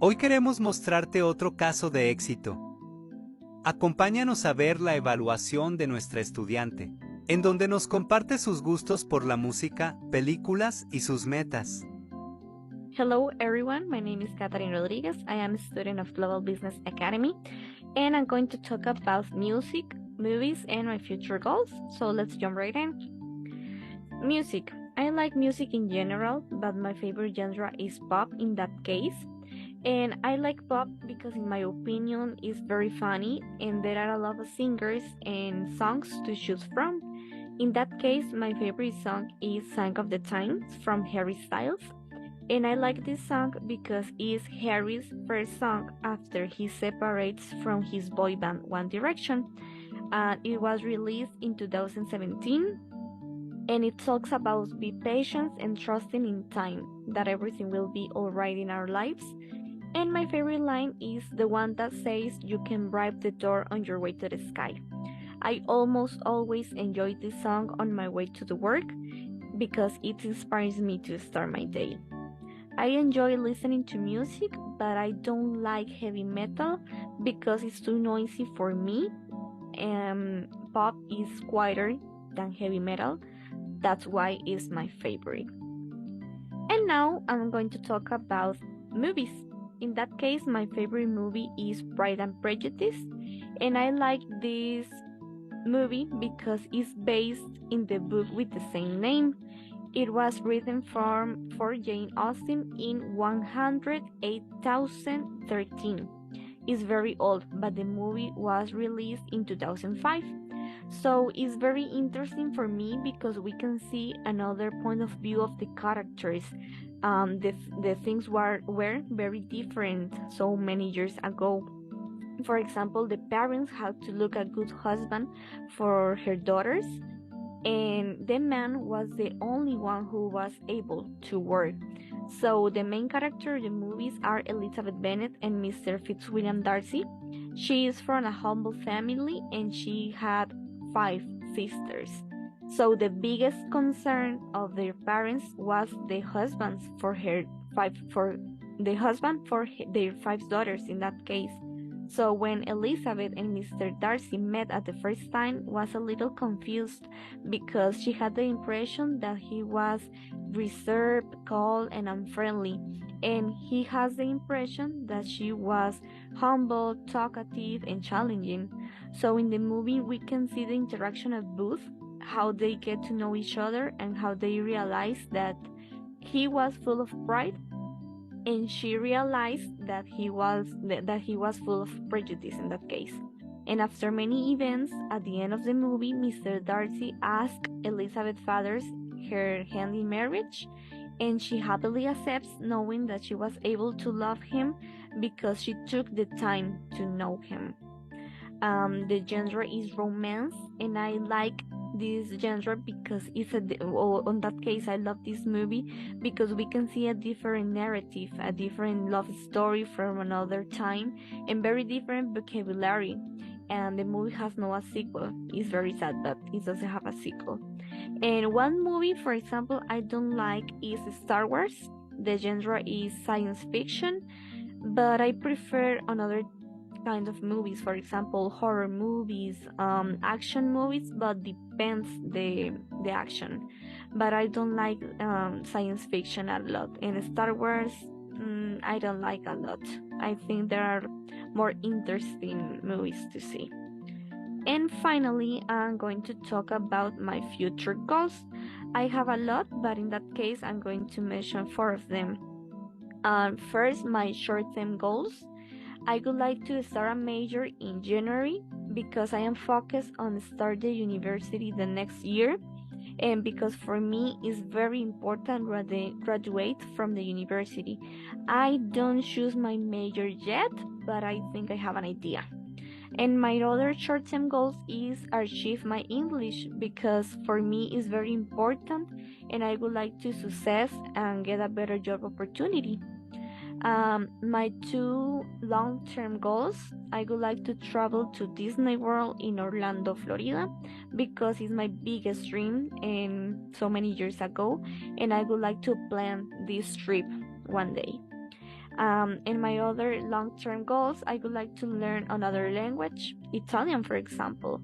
Hoy queremos mostrarte otro caso de éxito. Acompáñanos a ver la evaluación de nuestra estudiante, en donde nos comparte sus gustos por la música, películas y sus metas. Hello everyone, my name is Catherine Rodriguez. I am a student of Global Business Academy and I'm going to talk about music, movies, and my future goals. So let's jump right in. Music. I like music in general, but my favorite genre is pop in that case. And I like pop because in my opinion it's very funny and there are a lot of singers and songs to choose from. In that case, my favorite song is Sign of the Times from Harry Styles. And I like this song because it's Harry's first song after he separates from his boy band One Direction. It was released in 2017 and it talks about be patient and trusting in time, that everything will be alright in our lives. And my favorite line is the one that says you can bribe the door on your way to the sky. I almost always enjoy this song on my way to the work because it inspires me to start my day. I enjoy listening to music, but I don't like heavy metal because it's too noisy for me. Pop is quieter than heavy metal. That's why it's my favorite. And now I'm going to talk about movies. In that case, my favorite movie is Pride and Prejudice, and I like this movie because it's based in the book with the same name. It was written for Jane Austen in 108,013. It's very old, but the movie was released in 2005. So it's very interesting for me because we can see another point of view of the characters. The things were very different so many years ago. For example, the parents had to look a good husband for her daughters, and the man was the only one who was able to work. So the main character of the movies are Elizabeth Bennet and Mr. Fitzwilliam Darcy. She is from a humble family and she had 5 sisters. So the biggest concern of their parents was the husbands for their 5 daughters in that case. So when Elizabeth and Mr. Darcy met at the first time was a little confused because she had the impression that he was reserved, cold, and unfriendly, and he has the impression that she was humble, talkative, and challenging. So in the movie we can see the interaction of both, how they get to know each other and how they realize that he was full of pride and she realized that he was full of prejudice in that case. And after many events, at the end of the movie, Mr. Darcy asked Elizabeth's father her hand in marriage, and she happily accepts, knowing that she was able to love him because she took the time to know him. The genre is romance, and I like this genre because on that case I love this movie because we can see a different narrative, a different love story from another time, and very different vocabulary. And the movie has no a sequel. It's very sad, but it doesn't have a sequel. And one movie, for example, I don't like is Star Wars. The genre is science fiction, but I prefer another kind of movies, for example horror movies, action movies, but depends the action. But I don't like science fiction a lot, and Star Wars I don't like a lot. I think there are more interesting movies to see. And finally, I'm going to talk about my future goals. I have a lot, but in that case I'm going to mention 4 of them. First, my short-term goals. I would like to start a major in January because I am focused on start the university the next year, and because for me it's very important graduate from the university. I don't choose my major yet, but I think I have an idea. And my other short-term goals is achieve my English because for me it's very important and I would like to success and get a better job opportunity. My 2 long-term goals, I would like to travel to Disney World in Orlando, Florida, because it's my biggest dream and so many years ago, and I would like to plan this trip one day. And my other long-term goals, I would like to learn another language, Italian, for example,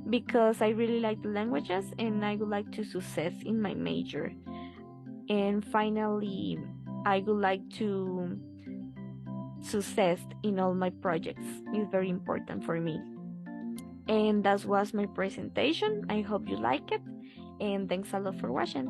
because I really like the languages and I would like to success in my major. And finally, I would like to success in all my projects. It's very important for me. And that was my presentation. I hope you like it. And thanks a lot for watching.